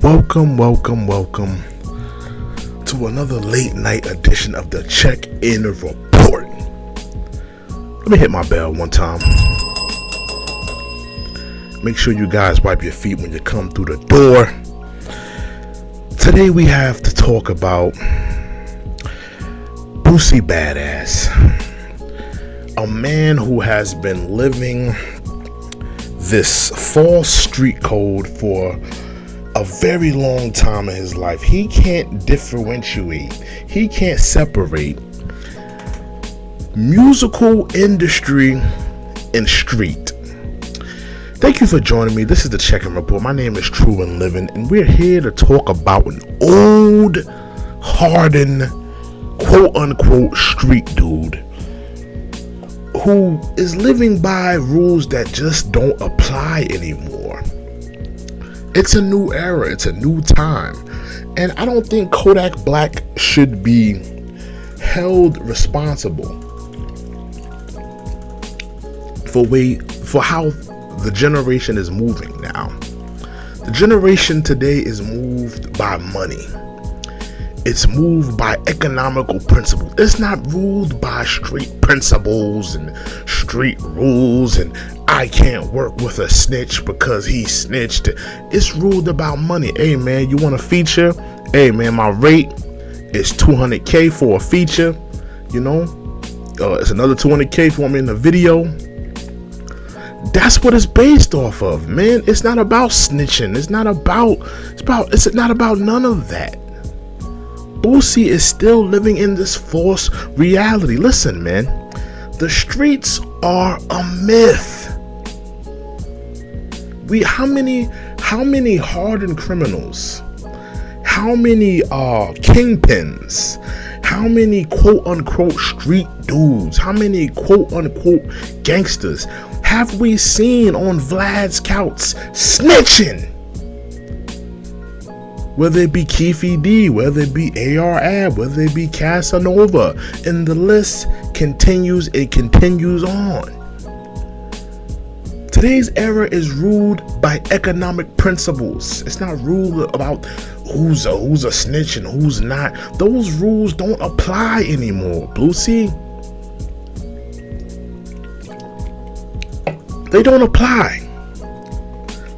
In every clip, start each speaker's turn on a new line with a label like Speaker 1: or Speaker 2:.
Speaker 1: Welcome to another late night edition of the Check-In Report. Let me hit my bell one time. Make sure you guys wipe your feet when you come through the door. Today we have to talk about Boosie Badazz, a man who has been living this false street code for a very long time in his life. He can't differentiate, he can't separate musical industry and street. Thank you for joining me. This is the Check-In Report. My name is True and Living, and we're here to talk about an old, hardened, quote-unquote street dude who is living by rules that just don't apply anymore. It's a new era, it's a new time, and I don't think Kodak Black should be held responsible for how the generation is moving now. The generation today is moved by money. It's moved by economical principles. It's not ruled by street principles and street rules and I can't work with a snitch because he snitched. It's ruled about money. Hey man, you want a feature? Hey man, my rate is $200K for a feature. You know, it's another $200K if you want me in the video. That's what it's based off of, man. It's not about snitching. It's not about none of that. Boosie is still living in this false reality. Listen, man, the streets are a myth. How many hardened criminals, how many kingpins, how many quote unquote street dudes, how many quote unquote gangsters have we seen on Vlad's couch snitching? Whether it be Keefy D, whether it be AR Ab, whether it be Casanova, and the list continues, it continues on. Today's era is ruled by economic principles. It's not ruled about who's a snitch and who's not. Those rules don't apply anymore, Boosie. They don't apply.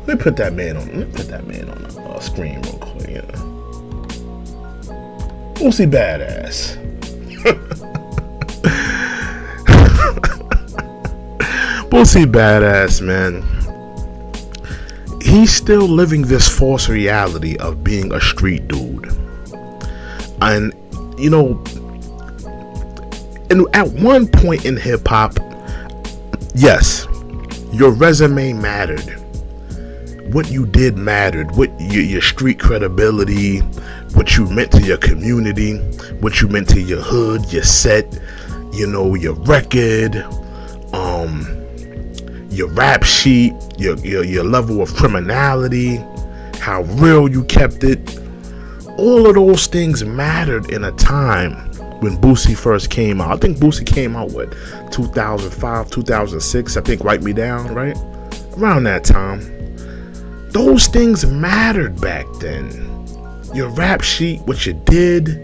Speaker 1: Let me put that man on the screen real quick. Yeah. Boosie Badazz. Boosie Badazz, man. He's still living this false reality of being a street dude. And, you know, and at one point in hip hop, yes, your resume mattered. What you did mattered. What your street credibility, what you meant to your community, what you meant to your hood, your set, you know, your record, your rap sheet, your level of criminality, how real you kept it. All of those things mattered in a time when Boosie first came out. I think Boosie came out, 2005, 2006, I think, Write Me Down, right? Around that time. Those things mattered back then. Your rap sheet, what you did.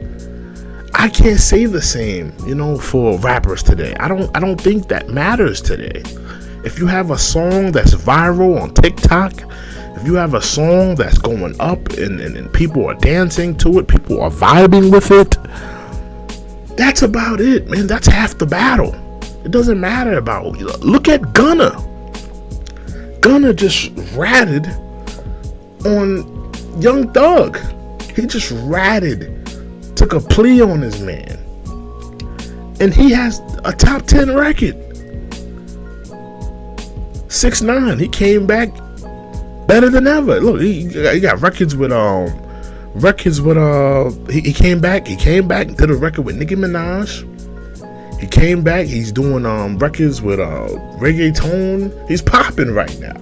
Speaker 1: I can't say the same, you know, for rappers today. I don't think that matters today. If you have a song that's viral on TikTok, if you have a song that's going up and people are dancing to it, people are vibing with it, that's about it, man. That's half the battle. It doesn't matter about, look at Gunna. Gunna just ratted on Young Thug. He just ratted, took a plea on his man, and he has a top 10 record. 6ix9ine, he came back better than ever. Look, he got records with he came back, did a record with Nicki Minaj. He came back, he's doing records with reggaeton. He's popping right now.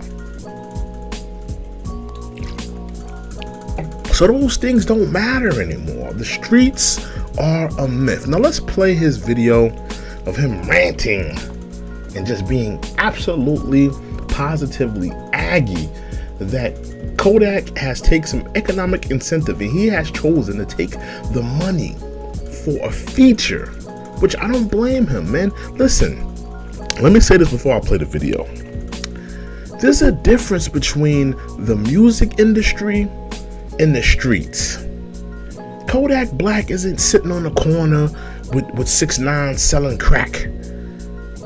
Speaker 1: So those things don't matter anymore. The streets are a myth. Now let's play his video of him ranting and just being absolutely, positively aggy that Kodak has taken some economic incentive and he has chosen to take the money for a feature, which I don't blame him, man. Listen, let me say this before I play the video. There's a difference between the music industry and the streets. Kodak Black isn't sitting on the corner with 6ix9ine selling crack.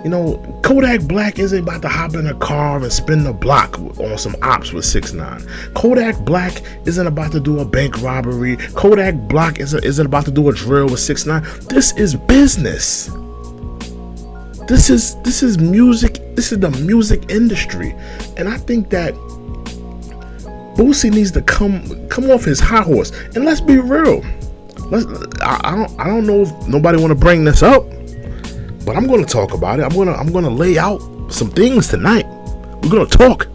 Speaker 1: You know, Kodak Black isn't about to hop in a car and spin the block on some ops with 6ix9ine. Kodak Black isn't about to do a bank robbery. Kodak Black isn't about to do a drill with 6ix9ine. This is business. This is music. This is the music industry, and I think that Boosie needs to come off his high horse. And let's be real. I don't know if nobody want to bring this up, but I'm going to talk about it. I'm going to lay out some things tonight. We're going to talk.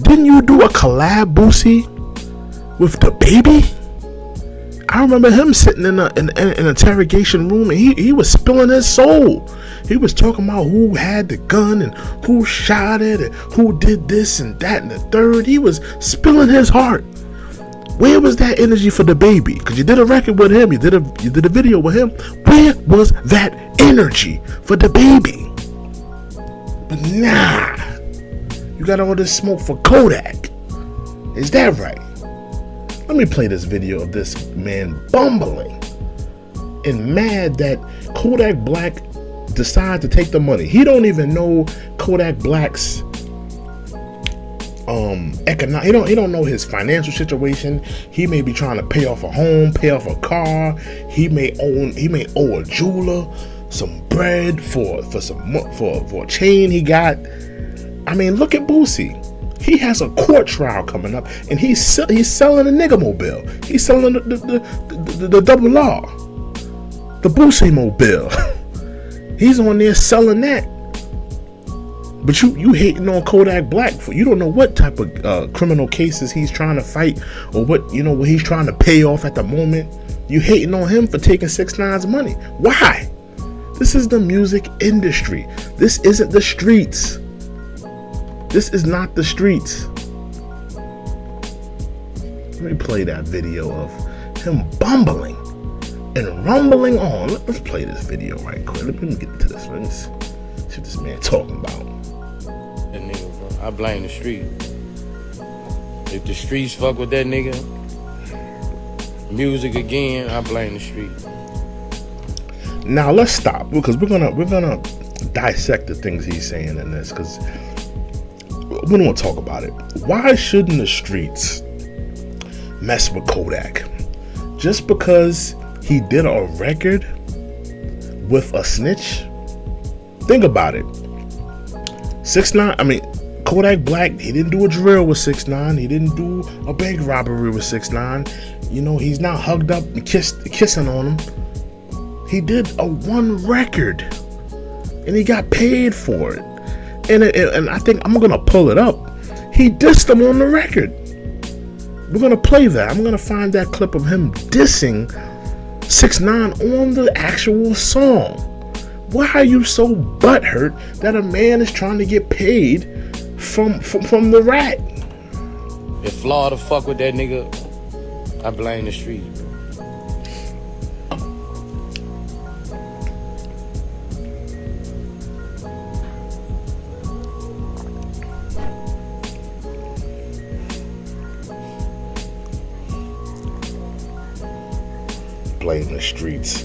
Speaker 1: Didn't you do a collab, Boosie, with the baby? I remember him sitting in an interrogation room, and he was spilling his soul. He was talking about who had the gun and who shot it and who did this and that and the third. He was spilling his heart. Where was that energy for the baby? Because you did a record with him, you did a video with him. Where was that energy for the baby? But nah, you got all this smoke for Kodak. Is that right? Let me play this video of this man bumbling and mad that Kodak Black decided to take the money. He don't even know Kodak Black's he don't know his financial situation. He may be trying to pay off a home, pay off a car. He may owe a jeweler some bread for a chain he got. I mean, look at Boosie. He has a court trial coming up, and he's selling a nigga mobile. He's selling the double law, the Boosie mobile. He's on there selling that. But you hating on Kodak Black for, you don't know what type of criminal cases he's trying to fight, or what he's trying to pay off at the moment. You hating on him for taking 6ix9ine's money. Why? This is the music industry. This isn't the streets. This is not the streets. Let me play that video of him bumbling and rumbling on. Let's play this video right quick. Let me get into this. Let's see what this man talking about.
Speaker 2: That nigga, bro. I blame the street. If the streets fuck with that nigga, music again, I blame the street.
Speaker 1: Now let's stop, because we're gonna dissect the things he's saying in this, because we don't want to talk about it. Why shouldn't the streets mess with Kodak? Just because he did a record with a snitch? Think about it. 6ix9ine, I mean, Kodak Black, he didn't do a drill with 6ix9ine. He didn't do a bank robbery with 6ix9ine. You know, he's not hugged up and kissing on him. He did a one record, and he got paid for it. And I think I'm gonna pull it up. He dissed him on the record. We're gonna play that. I'm gonna find that clip of him dissing 6ix9ine on the actual song. Why are you so butthurt that a man is trying to get paid from the rat?
Speaker 2: If Florida fuck with that nigga, I blame the streets, bro.
Speaker 1: Blame the streets.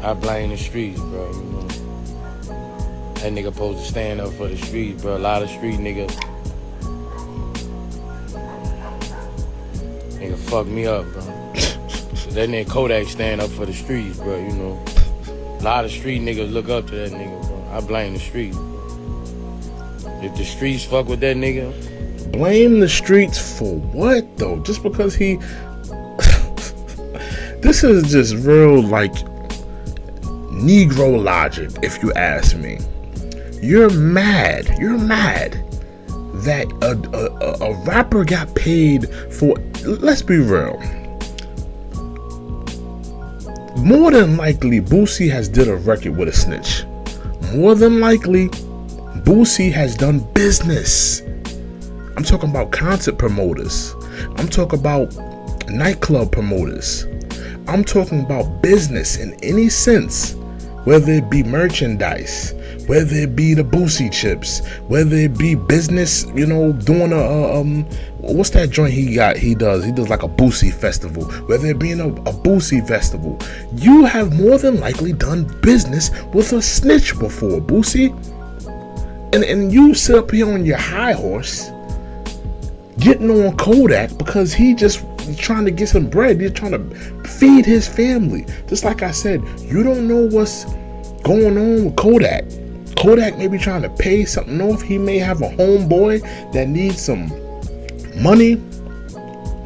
Speaker 2: I blame the streets, bro. You know, that nigga supposed to stand up for the streets, bro. A lot of street niggas fuck me up, bro. That nigga Kodak stand up for the streets, bro. You know, a lot of street niggas look up to that nigga, bro. I blame the streets, bro. If the streets fuck with that nigga,
Speaker 1: blame the streets for what though? Just because he this is just real like Negro logic, if you ask me. You're mad that a rapper got paid for let's be real. More than likely, Boosie has did a record with a snitch. More than likely, Boosie has done business. I'm talking about concert promoters. I'm talking about nightclub promoters. I'm talking about business in any sense, whether it be merchandise, whether it be the Boosie chips, whether it be business, you know, doing what's that joint he does like a Boosie festival, whether it be in a Boosie festival. You have more than likely done business with a snitch before, Boosie. And you sit up here on your high horse getting on Kodak because he just trying to get some bread. He's trying to feed his family. Just like I said, you don't know what's going on with Kodak. Kodak may be trying to pay something off. He may have a homeboy that needs some money,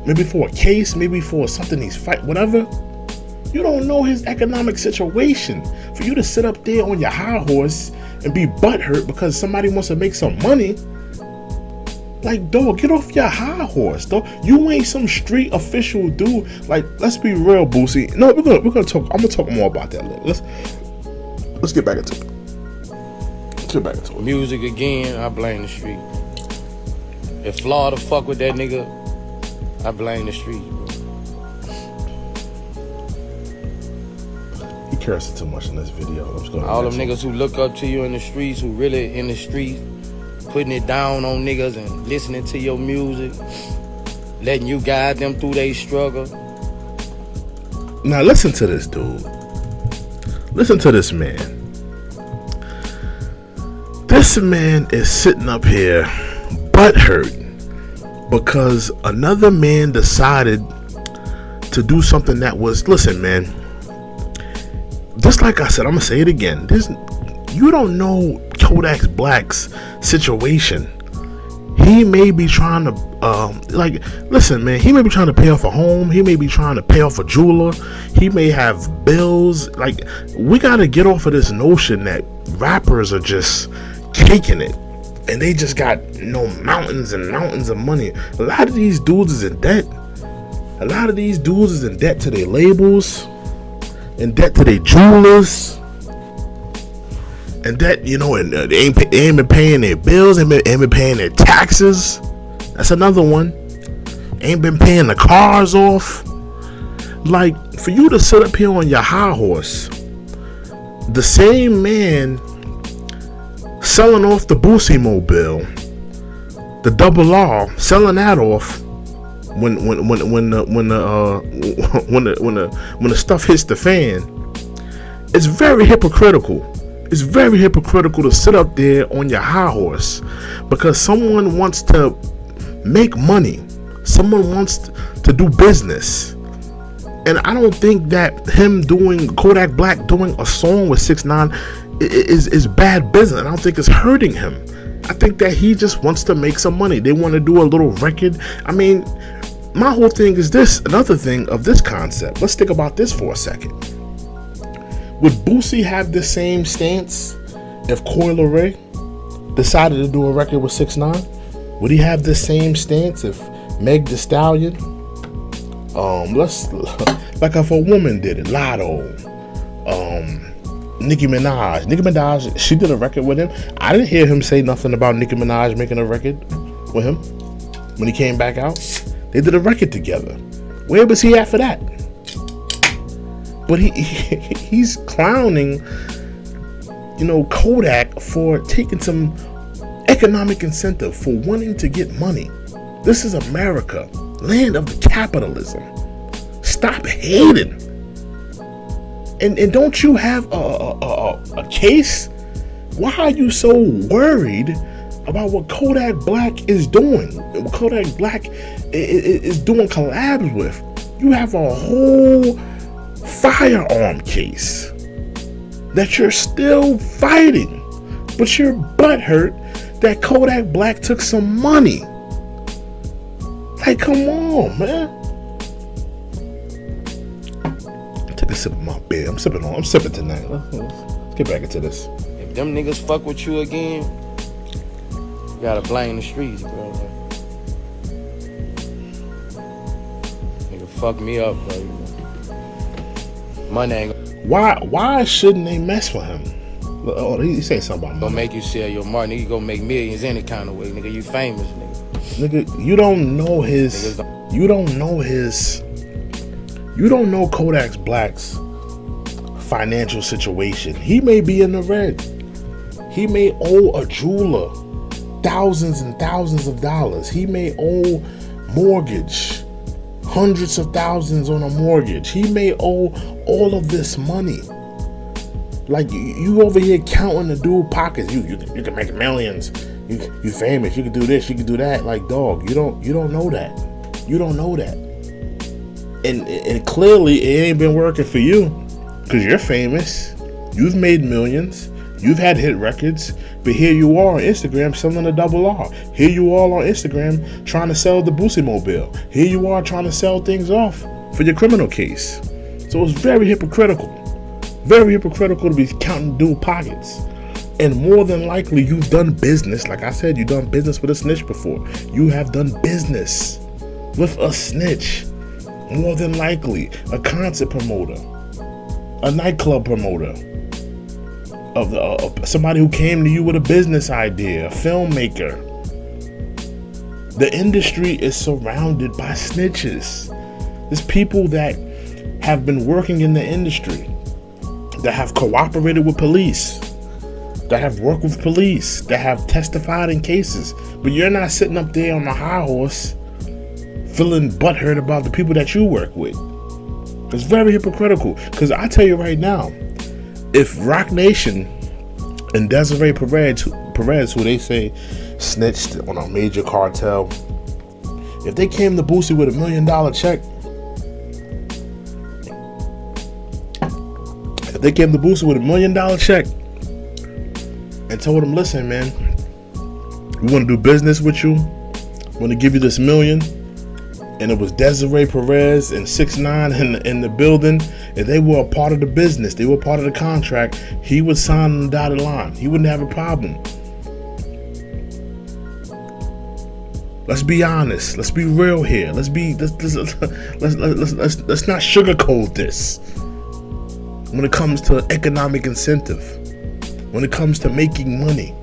Speaker 1: maybe for a case, maybe for something he's fighting, whatever. You don't know his economic situation. For you to sit up there on your high horse and be butthurt because somebody wants to make some money, like, dog, get off your high horse, dog. You ain't some street official dude. Like, let's be real, Boosie. No, we're gonna talk. I'm gonna talk more about that later. Let's get back into it.
Speaker 2: Music again, I blame the street. If Florida fuck with that nigga, I blame the street.
Speaker 1: He cursing too much in this video.
Speaker 2: All them niggas who look up to you in the streets, who really in the streets, putting it down on niggas and listening to your music, letting you guide them through their struggle.
Speaker 1: Now listen to this dude. Listen to this man. This man is sitting up here butthurt because another man decided to do something that was, listen, man, just like I said, I'm gonna say it again. You don't know Kodak Black's situation. He may be trying to, listen, man, he may be trying to pay off a home. He may be trying to pay off a jeweler. He may have bills. Like, we got to get off of this notion that rappers are just caking it and they just got, you know, mountains and mountains of money. A lot of these dudes is in debt. A lot of these dudes is in debt to their labels, in debt to their jewelers, and that, you know, and they ain't been paying their bills, ain't been paying their taxes. That's another one. Ain't been paying the cars off. Like, for you to sit up here on your high horse, the same man selling off the Boosie Mobile, the double R, selling that off when the stuff hits the fan, it's very hypocritical. It's very hypocritical to sit up there on your high horse because someone wants to make money. Someone wants to do business. And I don't think that him doing, Kodak Black doing a song with 6ix9ine is bad business. I don't think it's hurting him. I think that he just wants to make some money. They want to do a little record. I mean, my whole thing is this. Another thing of this concept. Let's think about this for a second. Would Boosie have the same stance if Coi Leray decided to do a record with 6ix9ine? Would he have the same stance if Meg Thee Stallion, like if a woman did it, Lotto, Nicki Minaj, she did a record with him. I didn't hear him say nothing about Nicki Minaj making a record with him when he came back out. They did a record together. Where was he at for that? But he's clowning, you know, Kodak for taking some economic incentive, for wanting to get money. This is America, land of capitalism. Stop hating. And don't you have a case? Why are you so worried about what Kodak Black is doing? What Kodak Black is doing collabs with? You have a whole firearm case that you're still fighting, but you're butthurt that Kodak Black took some money. Like, come on, man. Take a sip of my beer. I'm sipping tonight. Let's get back into this.
Speaker 2: If them niggas fuck with you again, you gotta blame the streets, bro. fuck me up, bro. You know? Money ain't
Speaker 1: Why shouldn't they mess with him? Oh, he say something about
Speaker 2: gonna
Speaker 1: money.
Speaker 2: make you sell your money. You gonna make millions any kind of way, nigga. You famous, nigga.
Speaker 1: Nigga, you don't know his. You don't know Kodak Black's financial situation. He may be in the red. He may owe a jeweler thousands and thousands of dollars. He may owe mortgage, hundreds of thousands on a mortgage. He may owe all of this money. Like you over here counting the dude pockets. You can make millions. You famous. You can do this. You can do that. Like, dog, you don't know that. You don't know that. And clearly it ain't been working for you, because you're famous. You've made millions. You've had hit records. But here you are on Instagram selling a double R. Here you are on Instagram trying to sell the Boosie Mobile. Here you are trying to sell things off for your criminal case. So it's very hypocritical. Very hypocritical to be counting dude pockets. And more than likely, you've done business. Like I said, you've done business with a snitch before. You have done business with a snitch. More than likely, a concert promoter, a nightclub promoter, of somebody who came to you with a business idea, a filmmaker. The industry is surrounded by snitches. There's people that have been working in the industry, that have cooperated with police, that have worked with police, that have testified in cases. But you're not sitting up there on a high horse feeling butthurt about the people that you work with. It's very hypocritical. Because I tell you right now, if Rock Nation and Desiree Perez, who they say snitched on a major cartel, if they came to Boosie with $1 million check, and told him, listen, man, we want to do business with you, we want to give you this $1 million, and it was Desiree Perez and 6ix9ine in the building, and they were a part of the business, they were part of the contract, he would sign on the dotted line. He wouldn't have a problem. Let's be honest. Let's be real here. Let's not sugarcoat this. When it comes to economic incentive, when it comes to making money,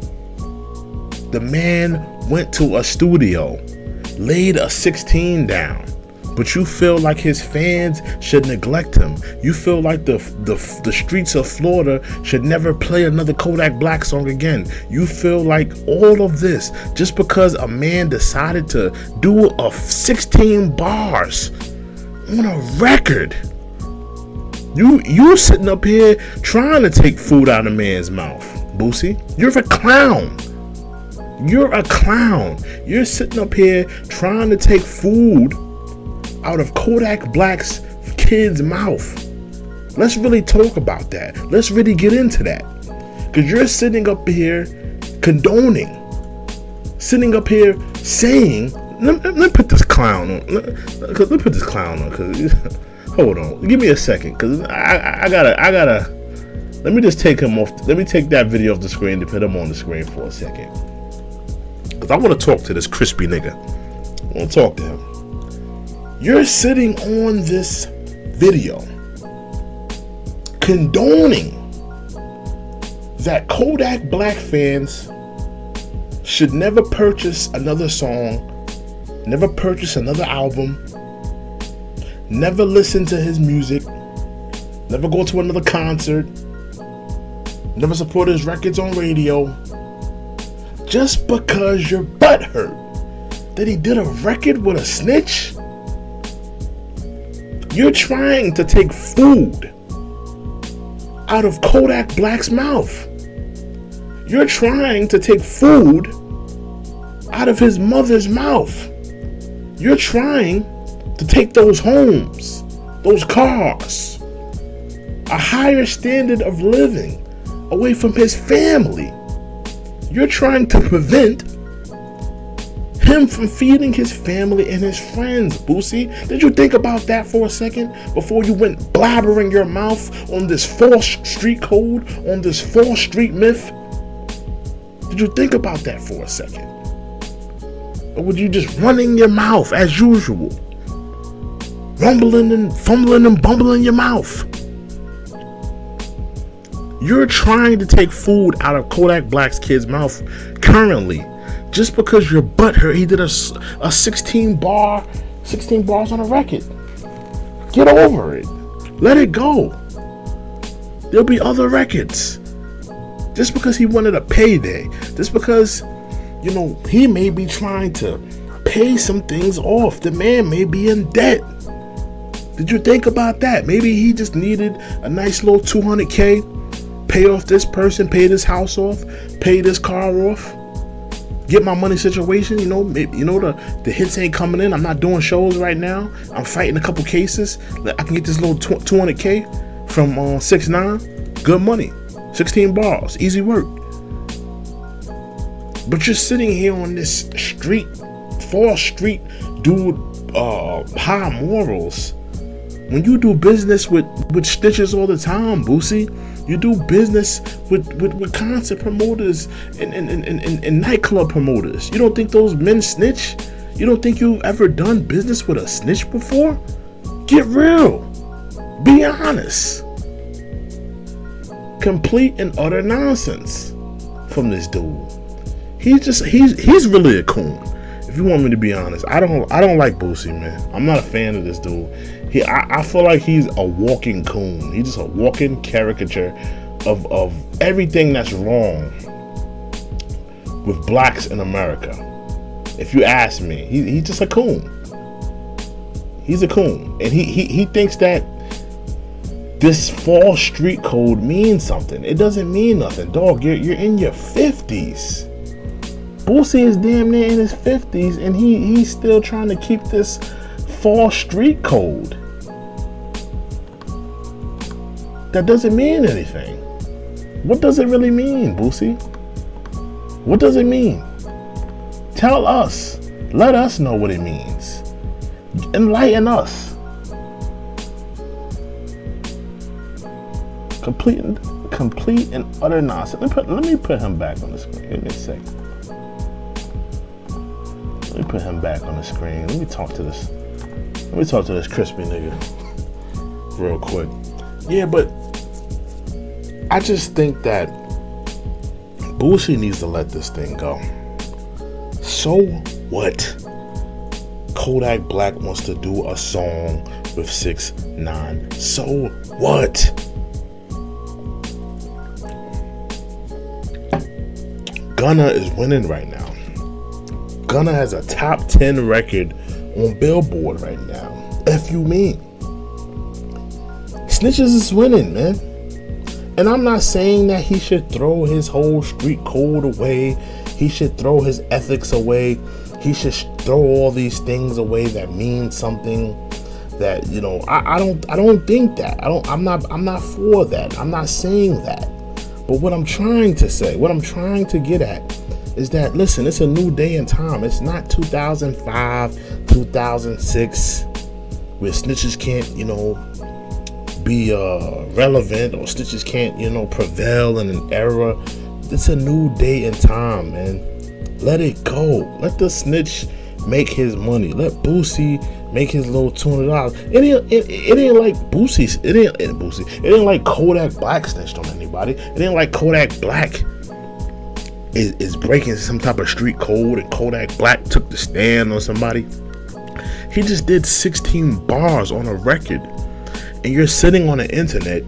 Speaker 1: the man went to a studio, laid a 16 down, but you feel like his fans should neglect him. You feel like the streets of Florida should never play another Kodak Black song again. You feel like all of this just because a man decided to do a 16 bars on a record. You sitting up here trying to take food out of a man's mouth, Boosie. You're a clown. You're a clown. You're sitting up here trying to take food out of Kodak Black's kid's mouth. Let's really talk about that. Let's really get into that. Because you're sitting up here condoning, sitting up here saying, let me put this clown on. Let me put this clown on. Cause hold on, give me a second. Cause I gotta. Let me just take him off. Let me take that video off the screen to put him on the screen for a second. Cause I want to talk to this crispy nigga. I want to talk to him. You're sitting on this video condoning that Kodak Black fans should never purchase another song, never purchase another album, never listen to his music, never go to another concert, never support his records on radio, just because your butt hurt that he did a record with a snitch. You're trying to take food out of Kodak Black's mouth. You're trying to take food out of his mother's mouth. You're trying to take those homes, those cars, a higher standard of living away from his family. You're trying to prevent him from feeding his family and his friends, Boosie. Did you think about that for a second before you went blabbering your mouth on this false street code, on this false street myth? Did you think about that for a second? Or would you just running your mouth as usual? rumbling and fumbling and bumbling your mouth. You're trying to take food out of Kodak Black's kid's mouth currently, just because your butthurt. He did a 16 bars on a record. Get over it. Let it go. There'll be other records. Just because he wanted a payday, just because, you know, he may be trying to pay some things off. The man may be in debt. Did you think about that? Maybe he just needed a nice little $200K. Pay off this person, pay this house off, pay this car off, get my money situation. You know, maybe, you know, the hits ain't coming in. I'm not doing shows right now. I'm fighting a couple cases. I can get this little $200K from 6ix9ine. Good money, 16 bars, easy work. But you're sitting here on this street, false street dude, high morals. When you do business with snitches all the time, Boosie. You do business with concert promoters and nightclub promoters. You don't think those men snitch? You don't think you've ever done business with a snitch before? Get real. Be honest. Complete and utter nonsense from this dude. He's really a coon. If you want me to be honest, I don't like Boosie, man. I'm not a fan of this dude. I feel like he's a walking coon. He's just a walking caricature of everything that's wrong with blacks in America. If you ask me, he's just a coon. He's a coon, and he thinks that this false street code means something. It doesn't mean nothing, dog. You're in your 50s. Boosie is damn near in his 50s, and he's still trying to keep this false street code. That doesn't mean anything. What does it really mean, Boosie? What does it mean? Tell us. Let us know what it means. Enlighten us. Complete and utter nonsense. Let me put him back on the screen. Give me a second. Let me put him back on the screen. Let me talk to this crispy nigga real quick. Yeah, but I just think that Boosie needs to let this thing go. So what? Kodak Black wants to do a song with 6ix9ine. So what? Gunna is winning right now. Gunna has a top 10 record on Billboard right now. F you mean? Snitches is winning, man. And I'm not saying that he should throw his whole street code away. He should throw his ethics away. He should throw all these things away that mean something. That, you know, I don't think that. I'm not for that. I'm not saying that. But what I'm trying to say, what I'm trying to get at is that, listen, it's a new day and time. It's not 2005, 2006, where snitches can't, you know, be relevant, or snitches can't, you know, prevail in an era. It's a new day and time, man. Let it go. Let the snitch make his money. Let Boosie make his little $200. It ain't like Boosie's. It ain't like Kodak Black snitched on anybody. It ain't like Kodak Black is breaking some type of street code and Kodak Black took the stand on somebody. He just did 16 bars on a record, and you're sitting on the internet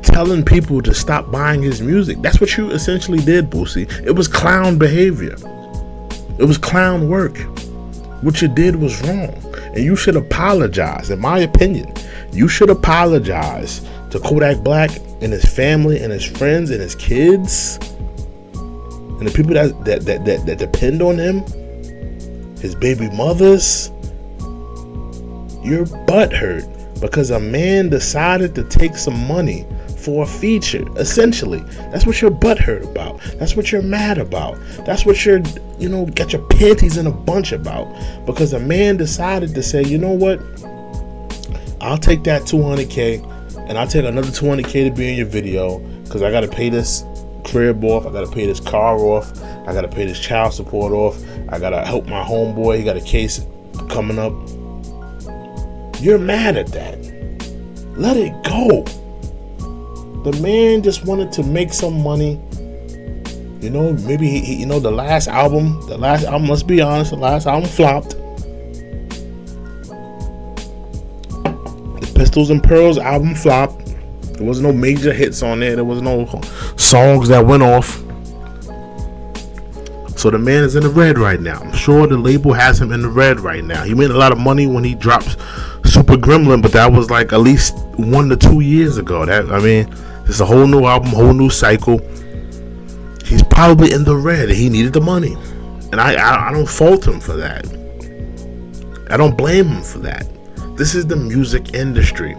Speaker 1: telling people to stop buying his music. That's what you essentially did, Boosie. It was clown behavior. It was clown work. What you did was wrong, and you should apologize. In my opinion, you should apologize to Kodak Black and his family and his friends and his kids and the people that depend on him, his baby mothers. You're butthurt because a man decided to take some money for a feature. Essentially, that's what you're butthurt about. That's what you're mad about. That's what you're, you know, got your panties in a bunch about, because a man decided to say, you know what, I'll take that $200K and I'll take another $200K to be in your video, because I got to pay this crib off, I got to pay this car off, I got to pay this child support off, I got to help my homeboy, he got a case coming up. You're mad at that. Let it go. The man just wanted to make some money. You know, maybe he the last album, let's be honest, the last album flopped. The Pistols and Pearls album flopped. There was no major hits on there. There was no songs that went off. So the man is in the red right now. I'm sure the label has him in the red right now. He made a lot of money when he dropped Super Gremlin, but that was like at least 1 to 2 years ago. It's a whole new album, whole new cycle. He's probably in the red. He needed the money, and I don't fault him for that. I don't blame him for that. This is the music industry.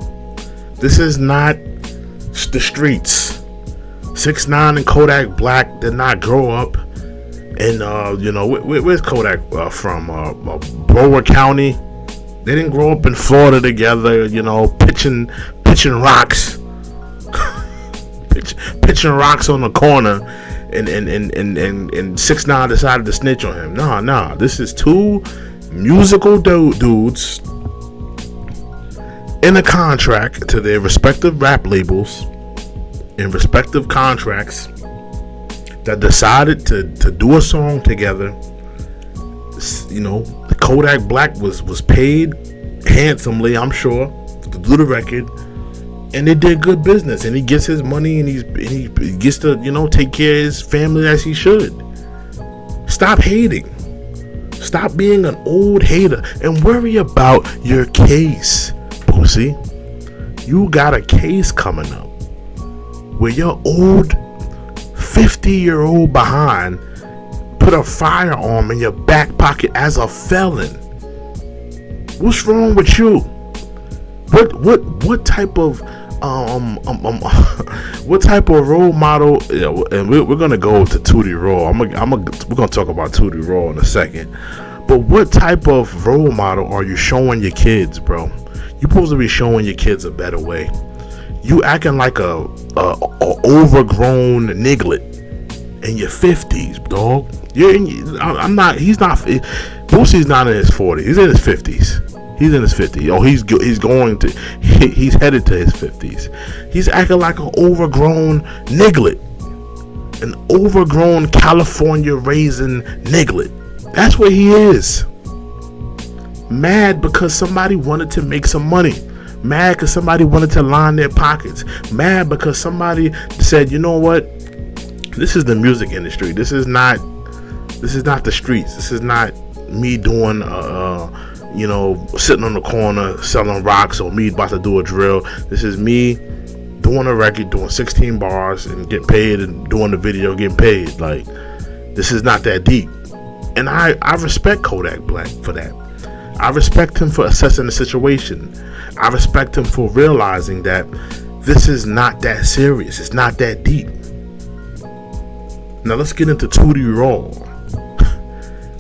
Speaker 1: This is not the streets. 6ix9ine and Kodak Black did not grow up in where's Kodak from? Broward County. They didn't grow up in Florida together, pitching rocks. pitching rocks on the corner, and 6ix9ine decided to snitch on him. Nah. This is two musical dudes in a contract to their respective rap labels in respective contracts that decided to do a song together. Kodak Black was paid handsomely, I'm sure, to do the record, and they did good business, and he gets his money, and he gets to take care of his family as he should. Stop hating. Stop being an old hater and worry about your case, Boosie. You got a case coming up where your old 50-year-old behind put a firearm in your back pocket as a felon. What's wrong with you? What type of what type of role model? And we're gonna go to Tutti Raw. We're gonna talk about Tutti Raw in a second. But what type of role model are you showing your kids, bro? You're supposed to be showing your kids a better way. You acting like a overgrown niglet in your 50s, dog. I'm not. He's not. Boosie's not in his 40s. He's in his 50s. He's in his 50s. Oh, he's headed to his 50s. He's acting like an overgrown niglet, an overgrown California raisin niglet. That's what he is. Mad because somebody wanted to make some money. Mad because somebody wanted to line their pockets. Mad because somebody said, you know what? This is the music industry. This is not the streets. This is not me doing sitting on the corner selling rocks, or me about to do a drill. This is me doing a record, doing 16 bars and get paid, and doing the video, getting paid. Like, this is not that deep. And I respect Kodak Black for that. I respect him for assessing the situation. I respect him for realizing that this is not that serious. It's not that deep. Now let's get into Tutti Raw.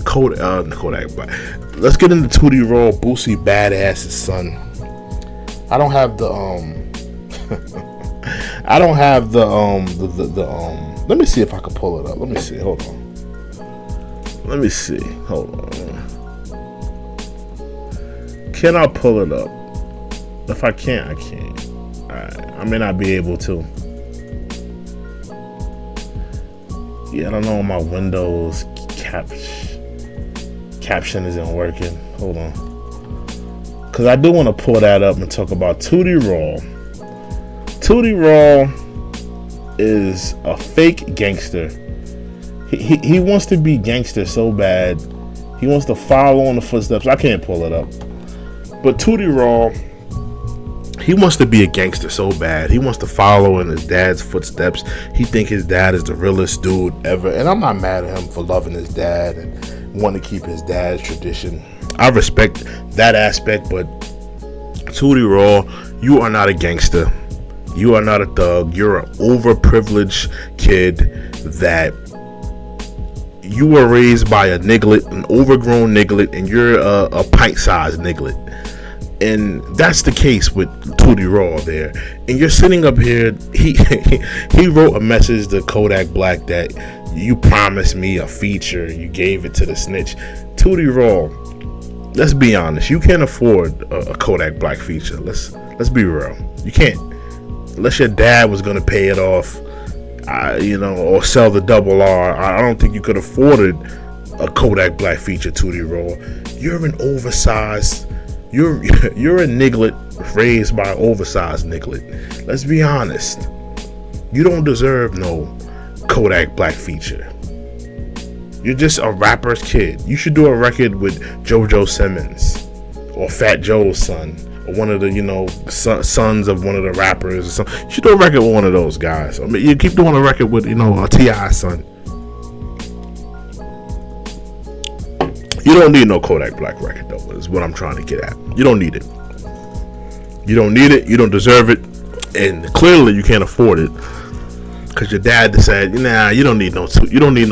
Speaker 1: Kodak Black. Let's get into Tutti Raw, Boosie Badazz's son. I don't have the let me see if I can pull it up. Let me see. Hold on. Can I pull it up? If I can't, I can't. Alright. I may not be able to. Yeah, I don't know, my Windows caption isn't working. Hold on. Because I do want to pull that up and talk about Tutti Raw. Tutti Raw is a fake gangster. He wants to be gangster so bad. He wants to follow in the footsteps. I can't pull it up. But Tutti Raw, he wants to be a gangster so bad. He wants to follow in his dad's footsteps. He thinks his dad is the realest dude ever. And I'm not mad at him for loving his dad and wanting to keep his dad's tradition. I respect that aspect, but Tutti Raw, you are not a gangster. You are not a thug. You're an overprivileged kid that you were raised by a niglet, an overgrown niglet, and you're a pint-sized niglet. And that's the case with Tutti Raw there. And you're sitting up here, he wrote a message to Kodak Black that you promised me a feature, you gave it to the snitch. Tutti Raw, let's be honest. You can't afford a Kodak Black feature. Let's be real. You can't. Unless your dad was gonna pay it off, or sell the double R. I don't think you could afford a Kodak Black feature, Tutti Raw. You're an oversized. You're a niglet raised by an oversized niglet. Let's be honest. You don't deserve no Kodak Black feature. You're just a rapper's kid. You should do a record with JoJo Simmons or Fat Joe's son or one of the sons of one of the rappers or something. You should do a record with one of those guys. I mean, you keep doing a record with a T.I. son. You don't need no Kodak Black record though. Is what I'm trying to get at. You don't need it. You don't need it. You don't deserve it, and clearly you can't afford it. Cause your dad decided, nah, you don't need no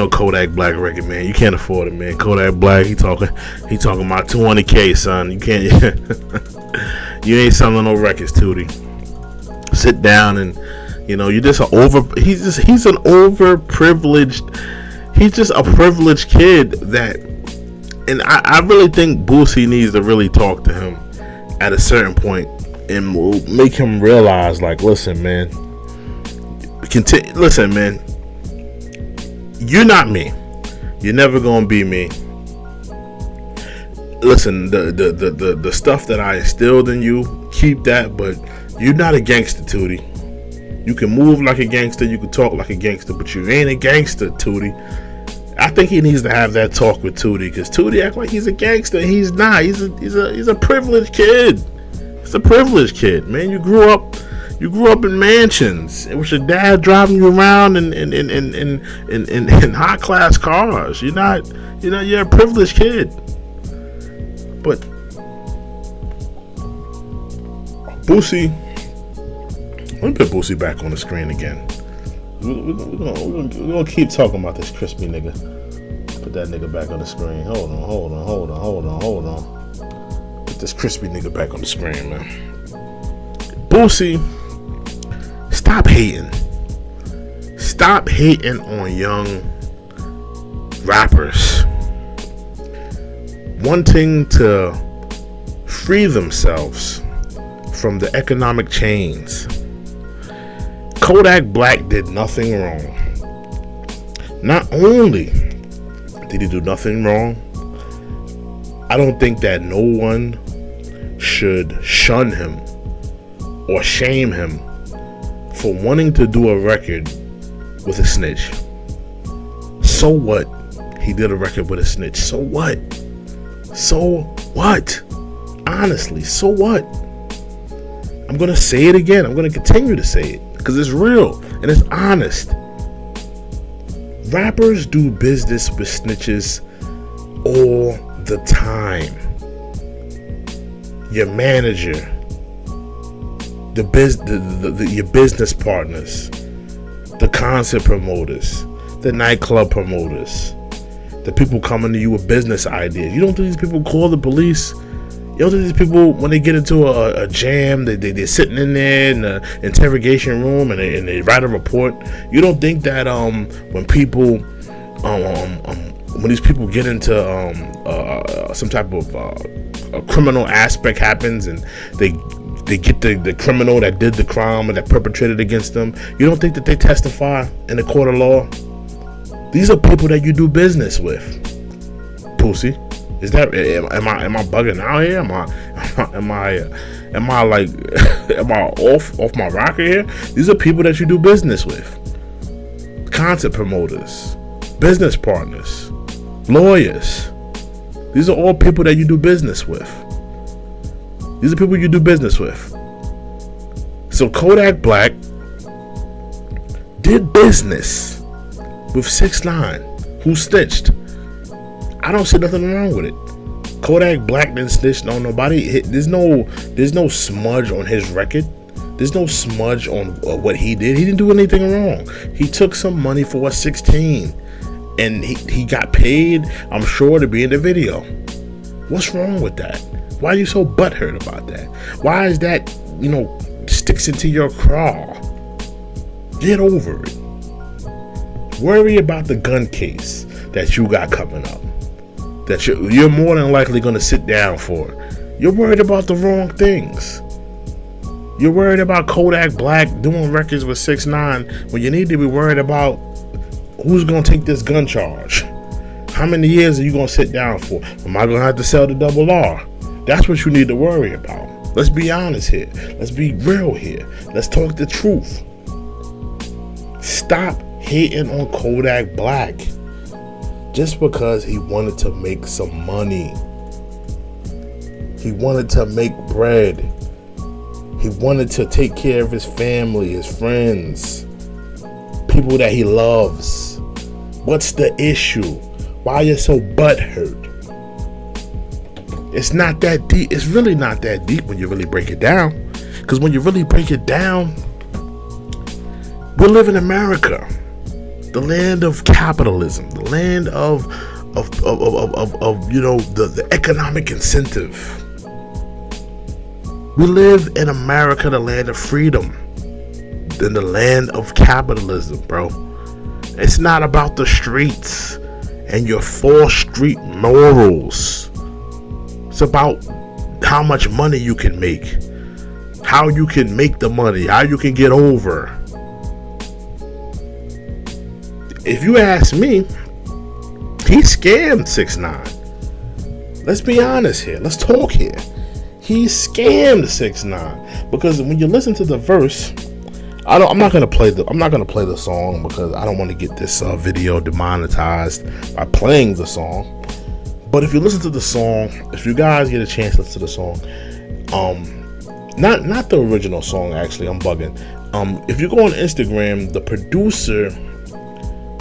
Speaker 1: Kodak Black record, man. You can't afford it, man. Kodak Black, he talking about 200K, son. You can't, you ain't selling no records, Tutti. Sit down and, you're just he's an overprivileged, he's just a privileged kid and I really think Boosie needs to really talk to him at a certain point and make him realize, like, listen, man. Listen, man. You're not me. You're never gonna be me. Listen, the stuff that I instilled in you, keep that. But you're not a gangster, Tutti. You can move like a gangster. You can talk like a gangster, but you ain't a gangster, Tutti. I think he needs to have that talk with Tutti, because Tutti act like he's a gangster. He's not. He's a privileged kid. He's a privileged kid, man. You grew up in mansions. It was your dad driving you around in high class cars. You're a privileged kid. But Boosie, let me put Boosie back on the screen again. We're gonna keep talking about this crispy nigga. Put that nigga back on the screen. Hold on. Put this crispy nigga back on the screen, man. Boosie, stop hating. Stop hating on young rappers wanting to free themselves from the economic chains. Kodak Black did nothing wrong. Not only did he do nothing wrong, I don't think that no one should shun him or shame him for wanting to do a record with a snitch. So what? He did a record with a snitch. So what? So what? Honestly, so what? I'm gonna say it again. I'm gonna continue to say it because it's real and it's honest. Rappers do business with snitches all the time. Your manager, your business partners, the concert promoters, the nightclub promoters, the people coming to you with business ideas. You don't think these people call the police? You don't think these people, when they get into a jam, they're sitting in there in the interrogation room and they write a report? You don't think that when people when these people get into some type of a criminal aspect happens and they get the criminal that did the crime or that perpetrated against them, you don't think that they testify in the court of law? These are people that you do business with. Pussy, is that am I bugging out here? Am I off my rocker here? These are people that you do business with. Concert promoters, business partners, lawyers. These are all people that you do business with. These are people you do business with. So Kodak Black did business with 6ix9ine, who snitched. I don't see nothing wrong with it. Kodak Black didn't snitch on nobody. There's no smudge on his record. There's no smudge on what he did. He didn't do anything wrong. He took some money for a 16, and he got paid, I'm sure, to be in the video. What's wrong with that? Why are you so butthurt about that? Why is that, sticks into your craw? Get over it. Worry about the gun case that you got coming up. that you're more than likely going to sit down for. You're worried about the wrong things. You're worried about Kodak Black doing records with 6ix9ine when you need to be worried about who's going to take this gun charge. How many years are you going to sit down for? Am I going to have to sell the double R? That's what you need to worry about. Let's be honest here. Let's be real here. Let's talk the truth. Stop hating on Kodak Black just because he wanted to make some money. He wanted to make bread. He wanted to take care of his family, his friends, people that he loves. What's the issue? Why are you so butthurt? It's not that deep. It's really not that deep when you really break it down. Because when you really break it down, we live in America, the land of capitalism, the land of the economic incentive. We live in America, the land of freedom, in the land of capitalism, bro. It's not about the streets and your 4th Street morals. It's about how much money you can make, how you can make the money, how you can get over. If you ask me, he scammed 6ix9ine. Let's be honest here. Let's talk here. He scammed 6ix9ine because when you listen to the verse, I'm not gonna play the song because I don't want to get this video demonetized by playing the song. But if you listen to the song, if you guys get a chance to listen to the song, not the original song, actually, I'm bugging. If you go on Instagram, the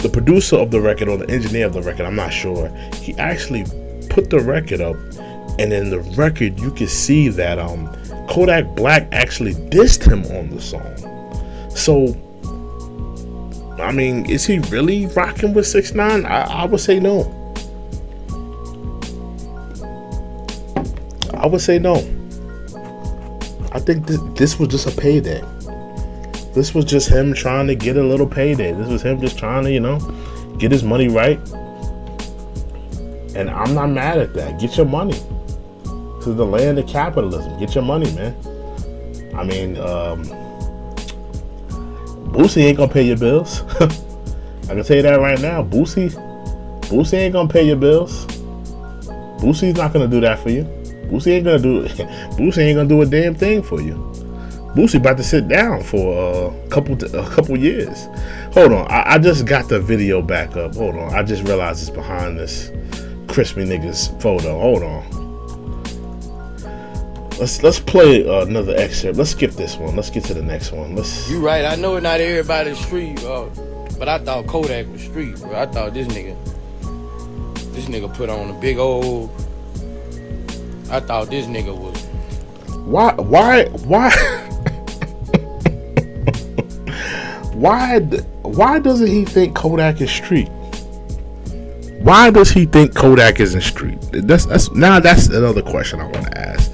Speaker 1: producer of the record or the engineer of the record, I'm not sure, he actually put the record up, and in the record you can see that Kodak Black actually dissed him on the song. So, I mean, is he really rocking with 6ix9ine? I would say no. I would say no. I think this was just a payday. This was just him trying to get a little payday. This was him just trying to, get his money right. And I'm not mad at that. Get your money. This is the land of capitalism. Get your money, man. I mean, Boosie ain't gonna pay your bills. I can tell you that right now. Boosie ain't gonna pay your bills. Boosie's not gonna do that for you. Boosie ain't gonna do a damn thing for you. Boosie about to sit down for a couple years. Hold on, I just got the video back up. Hold on, I just realized it's behind this crispy nigga's photo. Hold on. Let's play another excerpt. Let's skip this one. Let's get to the next one.
Speaker 2: You right. I know not everybody's street, but I thought Kodak was street, bro. I thought this nigga put on a big old. I thought this nigga was.
Speaker 1: Why? Why doesn't he think Kodak is street? Why does he think Kodak isn't street? That's another question I want to ask.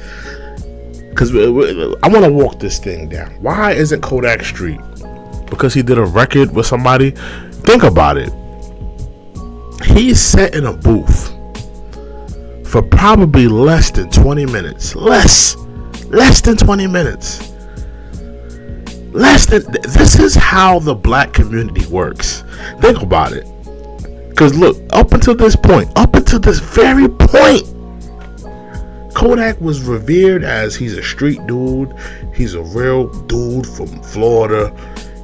Speaker 1: Because I want to walk this thing down. Why isn't Kodak street? Because he did a record with somebody? Think about it. He sat in a booth for probably less than 20 minutes. Less than 20 minutes. This is how the black community works. Think about it. Because look, up until this very point, Kodak was revered as he's a street dude. He's a real dude from Florida.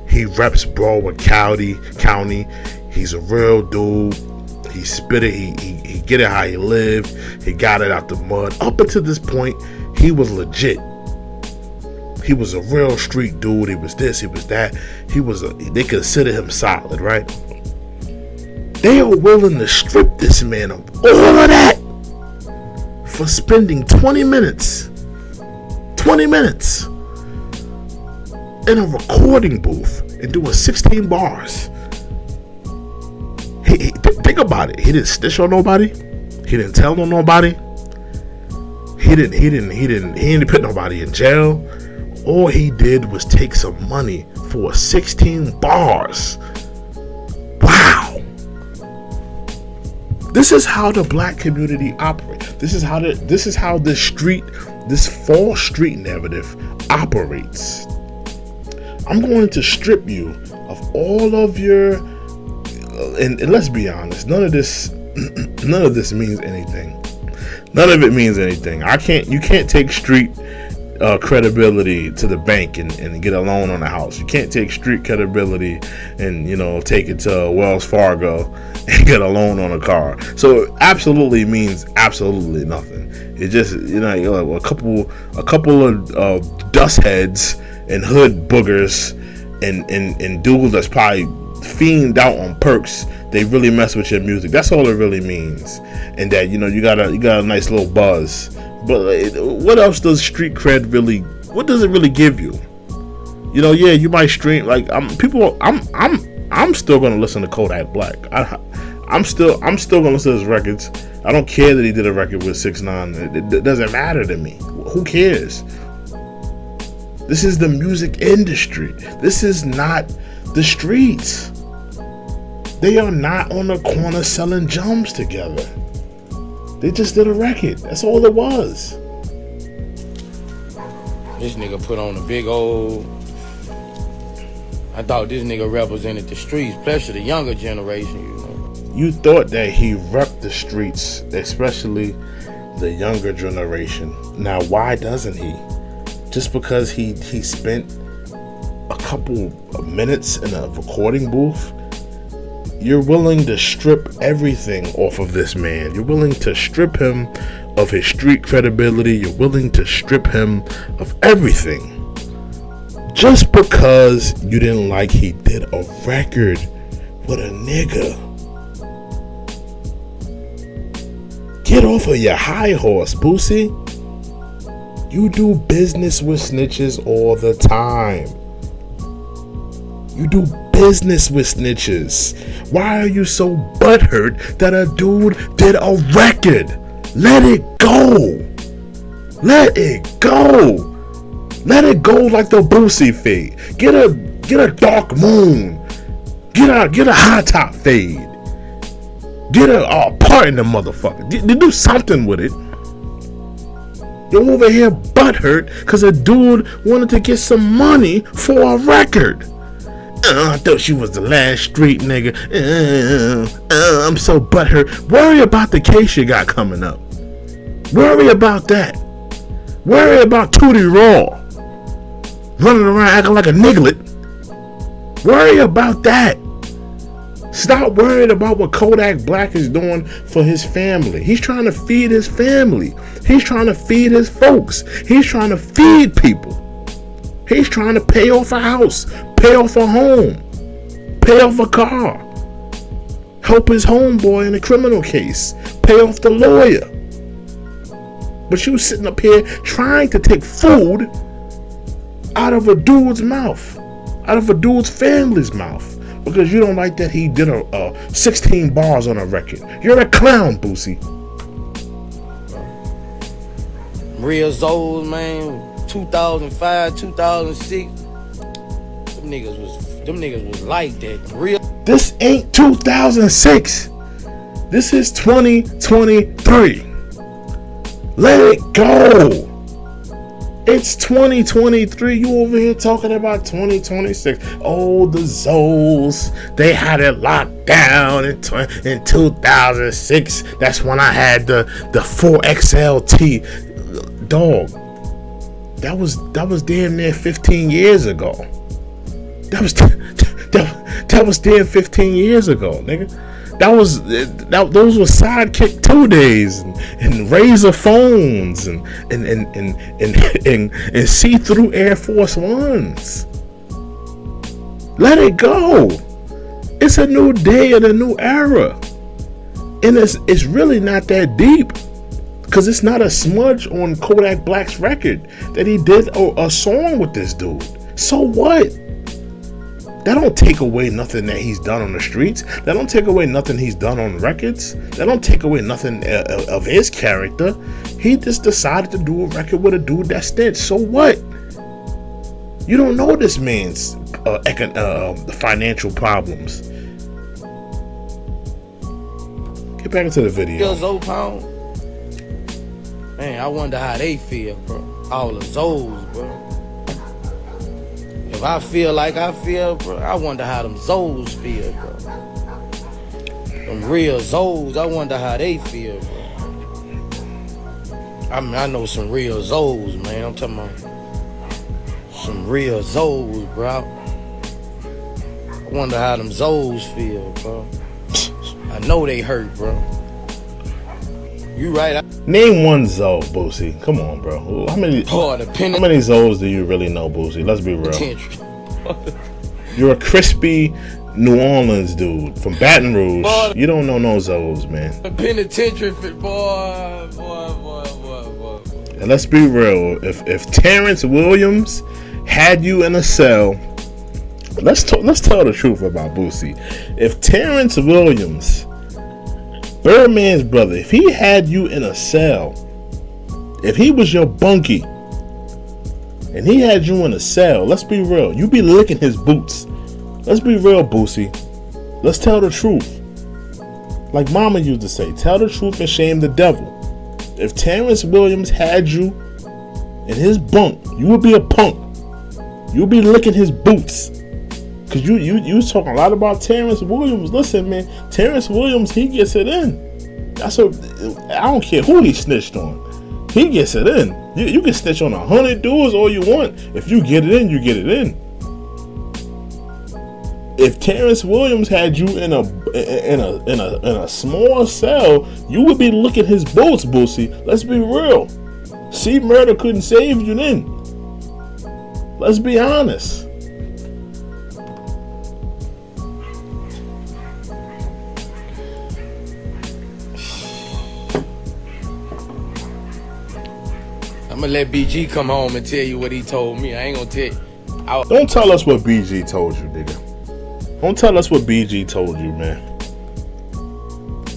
Speaker 1: He reps Broward County. He's a real dude. He spit it. He get it how he lived. He got it out the mud. Up until this point, he was legit. He was a real street dude. He was this. He was that. They consider him solid, right? They are willing to strip this man of all of that for spending 20 minutes in a recording booth and doing 16 bars. Think about it. He didn't snitch on nobody. He didn't tell on nobody. He didn't put nobody in jail. All he did was take some money for 16 bars. Wow. This is how the black community operates. This is how this false street narrative operates. I'm going to strip you of all of your, and let's be honest, none of this means anything. None of it means anything. You can't take street credibility to the bank and get a loan on a house. You can't take street credibility and take it to Wells Fargo and get a loan on a car. So it absolutely means absolutely nothing. It just a couple of dust heads and hood boogers and dudes that's probably fiend out on perks. They really mess with your music. That's all it really means. And that you got a nice little buzz. But what else does street cred really? What does it really give you? Yeah, you might stream I'm still gonna listen to Kodak Black. I'm still gonna listen to his records. I don't care that he did a record with 6ix9ine. It doesn't matter to me. Who cares? This is the music industry. This is not the streets. They are not on the corner selling jumps together. They just did a record. That's all it was.
Speaker 2: This nigga put on a big old... I thought this nigga represented the streets, especially the younger generation,
Speaker 1: You thought that he repped the streets, especially the younger generation. Now, why doesn't he? Just because he spent a couple of minutes in a recording booth? You're willing to strip everything off of this man. You're willing to strip him of his street credibility. You're willing to strip him of everything. Just because you didn't like he did a record with a nigga. Get off of your high horse, Boosie. You do business with snitches all the time. You do business with snitches. Why are you so butthurt that a dude did a record? Let it go. Let it go. Let it go like the Boosie fade. Get a dark moon. Get a high top fade. Get a part in the motherfucker. Do something with it. You're over here butthurt because a dude wanted to get some money for a record. I thought she was the last street nigga. I'm so butthurt. Worry about the case you got coming up. Worry about that. Worry about Tutti Raw running around acting like a niglet. Worry about that. Stop worrying about what Kodak Black is doing for his family. He's trying to feed his family. He's trying to feed his folks. He's trying to feed people. He's trying to pay off a house, pay off a home, pay off a car, help his homeboy in a criminal case, pay off the lawyer. But you sitting up here trying to take food out of a dude's mouth, out of a dude's family's mouth, because you don't like that he did a 16 bars on a record. You're a clown, Boosie.
Speaker 2: Real Zold, man. 2005, 2006. Them niggas was like that. Real.
Speaker 1: This ain't 2006. This is 2023. Let it go. It's 2023. You over here talking about 2026. Oh, the Zols. They had it locked down in 2006. That's when I had the 4XLT. Dog. That was damn near 15 years ago. That was damn 15 years ago, nigga. Those were Sidekick 2 days and Razor phones and see-through Air Force Ones. Let it go. It's a new day and a new era, and it's really not that deep. Because it's not a smudge on Kodak Black's record that he did a song with this dude. So what? That don't take away nothing that he's done on the streets. That don't take away nothing he's done on records. That don't take away nothing of his character. He just decided to do a record with a dude that snitched. So what? You don't know this man's financial problems. Get Get back into the video.
Speaker 2: Zoe pound. Man, I wonder how they feel, bro. All the Zoes, bro. If I feel like I feel, bro, I wonder how them Zoes feel, bro. Them real Zoes, I wonder how they feel, bro. I mean, I know some real Zoes, man. I'm talking about some real Zoes, bro. I wonder how them Zoes feel, bro. I know they hurt, bro. You right.
Speaker 1: Name one Zoe, Boosie. Come on, bro. How many Zoes do you really know, Boosie? Let's be real. You're a crispy New Orleans dude from Baton Rouge. Boy, you don't know no Zoes, man.
Speaker 2: The penitentiary, boy.
Speaker 1: And let's be real. If Terence Williams had you in a cell, let's tell the truth about Boosie. If Terence Williams, Birdman's brother, if he had you in a cell, if he was your bunkie, and he had you in a cell, let's be real, you be licking his boots. Let's be real, Boosie. Let's tell the truth. Like Mama used to say, tell the truth and shame the devil. If Terence Williams had you in his bunk, you would be a punk. You'll be licking his boots. Cause you talking a lot about Terence Williams. Listen, man, Terence Williams, he gets it in. I don't care who he snitched on. He gets it in. You can snitch on 100 dudes all you want. If you get it in, you get it in. If Terence Williams had you in a small cell, you would be licking his boots, Boosie. Let's be real. See, murder couldn't save you then. Let's be honest.
Speaker 2: I'm gonna let BG come home and tell you what he told me. I ain't gonna tell you.
Speaker 1: Don't tell us what BG told you, nigga. Don't tell us what BG told you, man.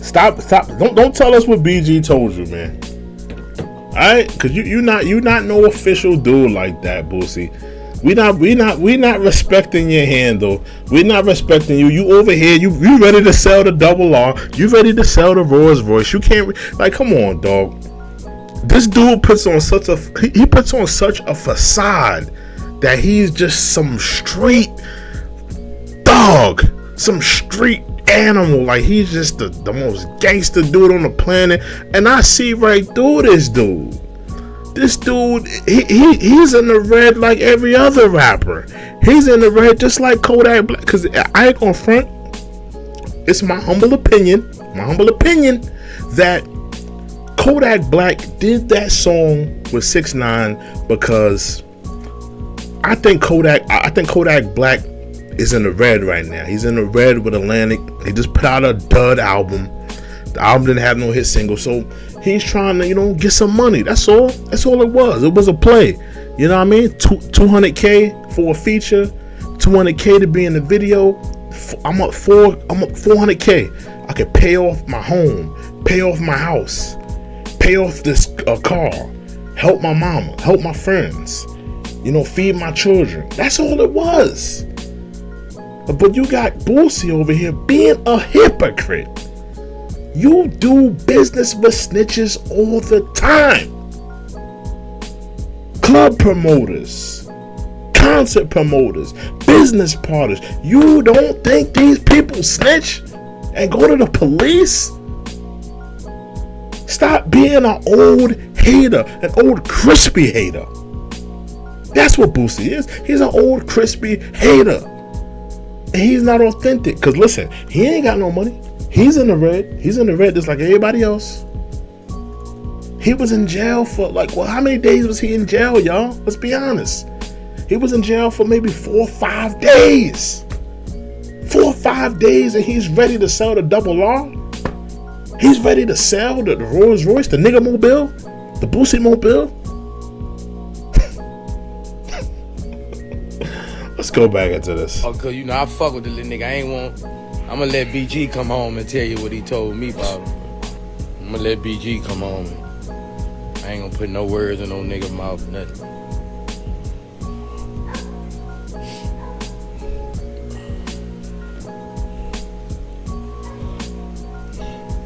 Speaker 1: Stop. Don't tell us what BG told you, man. Alright? Cause you not no official dude like that, Boosie. We not respecting your handle. We not respecting you. You over here, you ready to sell the double R. You ready to sell the Rolls Royce. You can't like, come on, dog. This dude puts on such a facade that he's just some street dog, some street animal. Like he's just the most gangster dude on the planet. And I see right through this dude. This dude, he's in the red like every other rapper. He's in the red just like Kodak Black. Cause I ain't gonna front. It's my humble opinion that Kodak Black did that song with 6ix9ine because I think Kodak Black is in the red right now. He's in the red with Atlantic. He just put out a dud album. The album didn't have no hit single, so he's trying to, get some money. That's all. That's all it was. It was a play. You know what I mean? $200K for a feature, $200K to be in the video. I'm up 400K. I could pay off my home, pay off my house, pay off this car, help my mama, help my friends, feed my children. That's all it was. But you got Boosie over here being a hypocrite. You do business with snitches all the time. Club promoters, concert promoters, business partners. You don't think these people snitch and go to the police? Stop being an old hater, an old crispy hater. That's what Boosie is. He's an old crispy hater. And he's not authentic. Because listen, he ain't got no money. He's in the red. He's in the red just like everybody else. He was in jail for how many days was he in jail, y'all? Let's be honest. He was in jail for maybe 4 or 5 days. 4 or 5 days and he's ready to sell the double R. He's ready to sell the Rolls Royce, the nigga mobile, the Boosie mobile. Let's go back into this.
Speaker 2: Oh, cause I fuck with the little nigga. I'm gonna let BG come home and tell you what he told me about him. I'm gonna let BG come home. I ain't gonna put no words in no nigga mouth, nothing.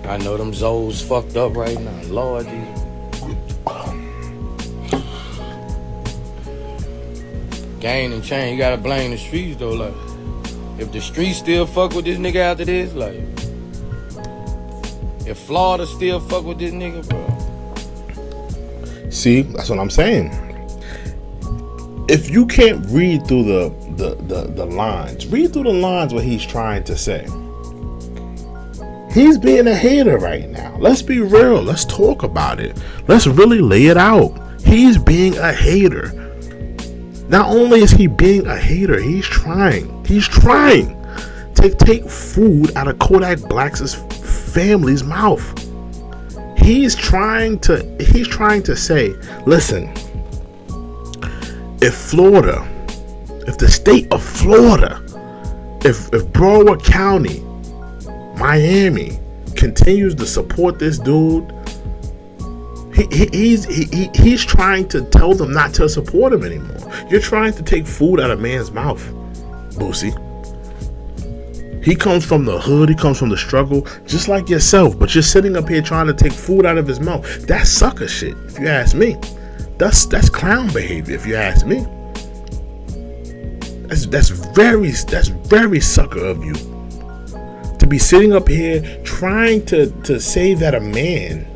Speaker 2: I know them Zoes fucked up right now. Lord Jesus. Gang and chain, you gotta blame the streets though. Like, if the streets still fuck with this nigga after this, like, if Florida still fuck with this nigga, bro.
Speaker 1: See, that's what I'm saying. If you can't read through the lines, read through the lines what he's trying to say. He's being a hater right now. Let's be real. Let's talk about it. Let's really lay it out. He's being a hater. Not only is he being a hater, he's trying to take food out of Kodak Black's family's mouth. He's trying to say, listen, if the state of Florida, if Broward County, Miami continues to support this dude, he's trying to tell them not to support him anymore. You're trying to take food out of man's mouth, Boosie. He comes from the hood, he comes from the struggle, just like yourself, but you're sitting up here trying to take food out of his mouth. That's sucker shit, if you ask me. That's clown behavior, if you ask me. That's very sucker of you. To be sitting up here trying to say that a man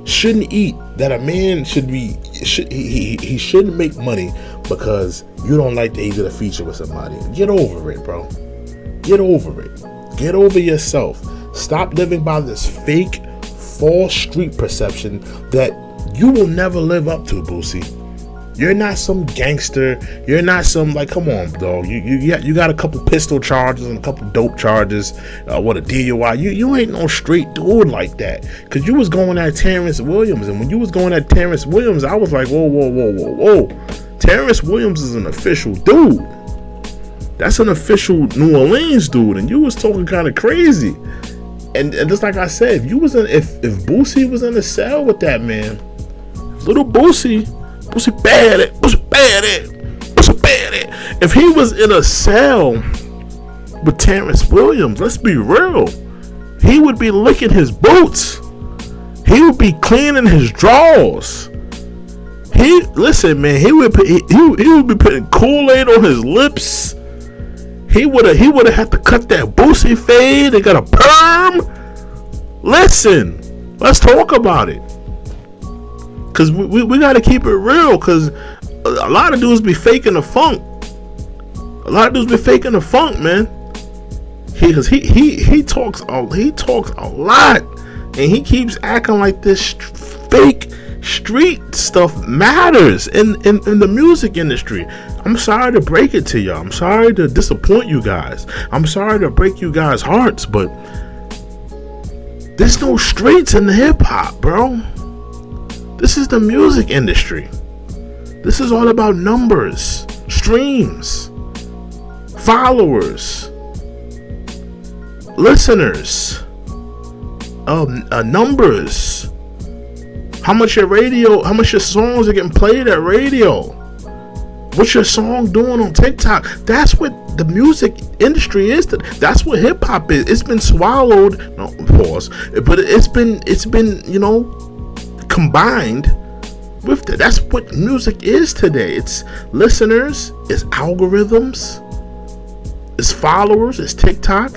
Speaker 1: shouldn't eat, that a man he shouldn't make money because you don't like that he did a feature with somebody. Get over it, bro. Get over it. Get over yourself. Stop living by this fake, false street perception that you will never live up to, Boosie. You're not some gangster. You're not some, like, come on, dog. You got a couple pistol charges and a couple dope charges. What a DUI. You ain't no straight dude like that. Because you was going at Terence Williams. And when you was going at Terence Williams, I was like, whoa. Terence Williams is an official dude. That's an official New Orleans dude. And you was talking kind of crazy. And just like I said, if Boosie was in the cell with that man, little Boosie Badazz. If he was in a cell with Terence Williams, let's be real, he would be licking his boots. He would be cleaning his drawers. He would be putting Kool-Aid on his lips. He would have had to cut that Boosie fade. They got a perm. Listen, let's talk about it. Cause we gotta keep it real. Cause a lot of dudes be faking the funk. Man. He talks a lot, and he keeps acting like this fake street stuff matters in the music industry. I'm sorry to break it to y'all. I'm sorry to disappoint you guys. I'm sorry to break you guys' hearts, but there's no streets in the hip hop, bro. This is the music industry. This is all about numbers, streams, followers, listeners, numbers. How much your songs are getting played at radio? What's your song doing on TikTok? That's what the music industry is. That's what hip hop is. It's been swallowed. No, pause. But it's been combined with that. That's what music is today. It's listeners, it's algorithms, it's followers, it's TikTok,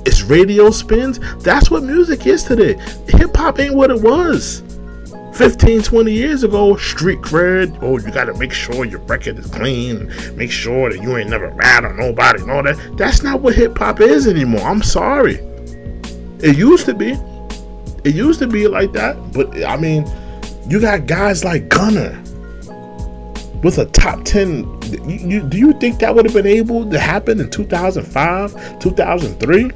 Speaker 1: it's radio spins. That's what music is today. Hip hop ain't what it was 15, 20 years ago. Street cred. Oh, you gotta make sure your record is clean. Make sure that you ain't never rat on nobody and all that. That's not what hip hop is anymore. I'm sorry. It used to be. It used to be like that, but I mean, you got guys like Gunna with a top 10. Do you think that would have been able to happen in 2005, 2003?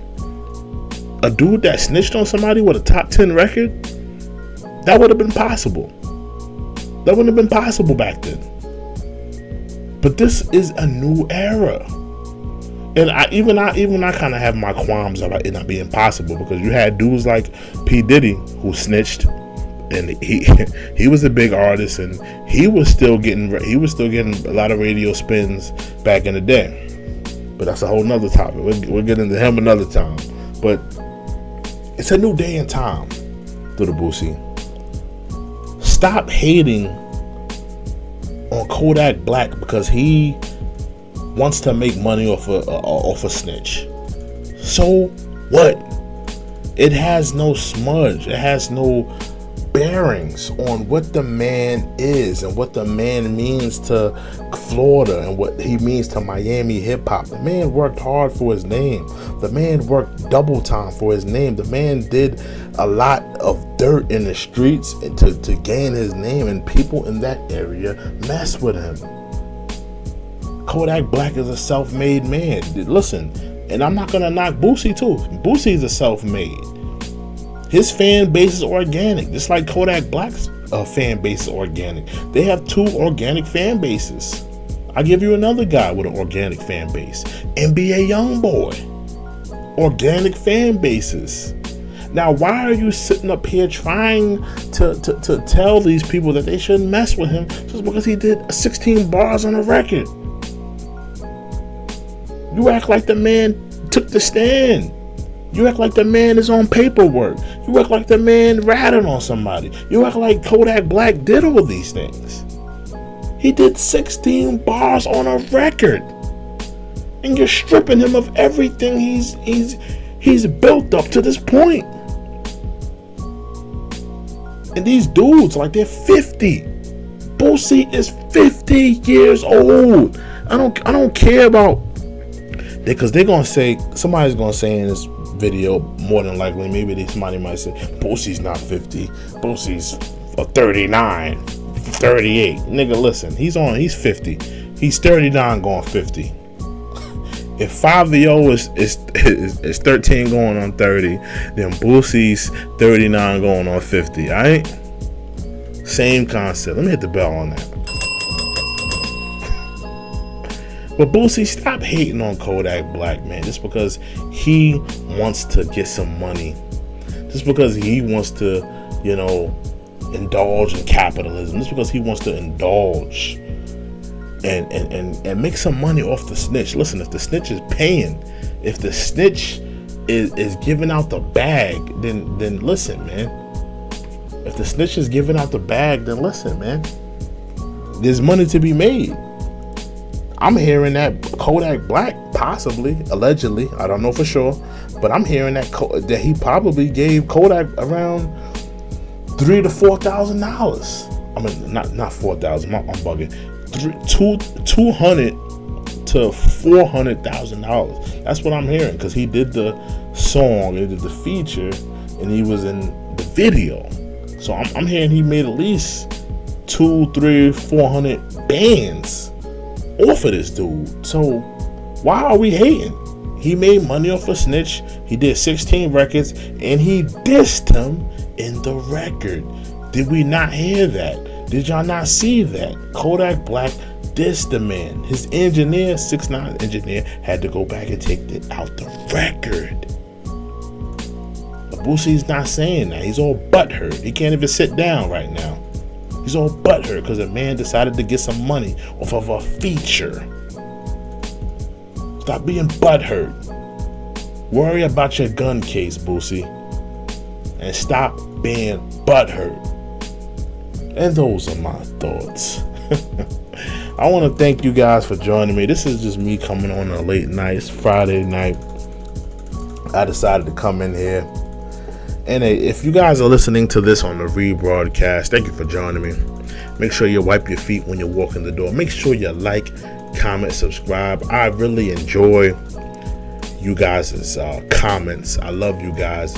Speaker 1: A dude that snitched on somebody with a top 10 record? That would have been possible. That wouldn't have been possible back then. But this is a new era. And I kind of have my qualms about it not being possible, because you had dudes like P. Diddy who snitched, and he was a big artist, and he was still getting a lot of radio spins back in the day. But that's a whole nother topic. We'll get into him another time. But It's a new day and time through the Boosie. Stop hating on Kodak Black because he wants to make money off a snitch. So what? It has no smudge. It has no bearings on what the man is and what the man means to Florida and what he means to Miami hip hop. The man worked hard for his name. The man worked double time for his name. The man did a lot of dirt in the streets to gain his name, and people in that area mess with him. Kodak Black is a self-made man. Listen, and I'm not gonna knock Boosie too. Boosie's a self-made. His fan base is organic, just like Kodak Black's fan base is organic. They have two organic fan bases. I'll give you another guy with an organic fan base. NBA Youngboy. Organic fan bases. Now, why are you sitting up here trying to tell these people that they shouldn't mess with him just because he did 16 bars on a record? You act like the man took the stand. You act like the man is on paperwork. You act like the man ratted on somebody. You act like Kodak Black did all these things. He did 16 bars on a record. And you're stripping him of everything he's built up to this point. And these dudes, like, they're 50. Boosie is 50 years old. I don't care about, because they're gonna say, somebody's gonna say in this video, more than likely, maybe somebody might say, Boosie's not 50, Boosie's 39, 38. Nigga, listen, he's 50. He's 39 going 50. If 5 of yo is 13 going on 30, then Boosie's 39 going on 50, alright? Same concept. Let me hit the bell on that. But Boosie, stop hating on Kodak Black, man, just because he wants to get some money. Just because he wants to, indulge in capitalism. Just because he wants to indulge and make some money off the snitch. Listen, if the snitch is paying, if the snitch is giving out the bag, then listen, man. If the snitch is giving out the bag, then listen, man. There's money to be made. I'm hearing that Kodak Black, possibly, allegedly, I don't know for sure, but I'm hearing that he probably gave Kodak around $3,000 to $4,000. I mean, not $4,000. I'm bugging. $200,000 to $400,000. That's what I'm hearing, because he did the song, he did the feature, and he was in the video. So I'm hearing he made at least 200, 300, 400 bands off of this dude. So why are we hating? He made money off a snitch. He did 16 records and he dissed him in the record. Did we not hear that? Did y'all not see that? Kodak Black dissed the man. His engineer, 6ix9ine engineer, had to go back and take it out the record. But Boosie's not saying that. He's all butthurt. He can't even sit down right now. He's all butthurt because a man decided to get some money off of a feature. Stop being butthurt. Worry about your gun case, Boosie. And stop being butthurt. And those are my thoughts. I want to thank you guys for joining me. This is just me coming on a late night. It's Friday night. I decided to come in here. And if you guys are listening to this on the rebroadcast, thank you for joining me. Make sure you wipe your feet when you walk in the door. Make sure you like, comment, subscribe. I really enjoy you guys' comments. I love you guys'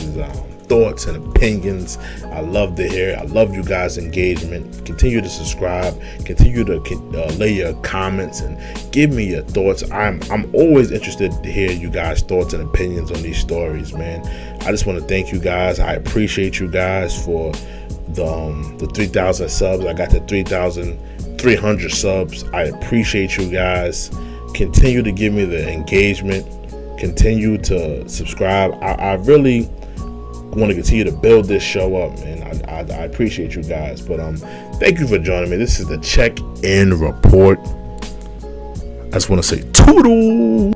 Speaker 1: thoughts and opinions. I love to hear. I love you guys' engagement. Continue to subscribe. Continue to lay your comments and give me your thoughts. I'm always interested to hear you guys' thoughts and opinions on these stories, man. I just want to thank you guys. I appreciate you guys for the 3,000 subs. I got the 3,300 subs. I appreciate you guys. Continue to give me the engagement. Continue to subscribe. I really want to continue to build this show up, and I appreciate you guys. But thank you for joining me. This is the check-in report. I just want to say toodle.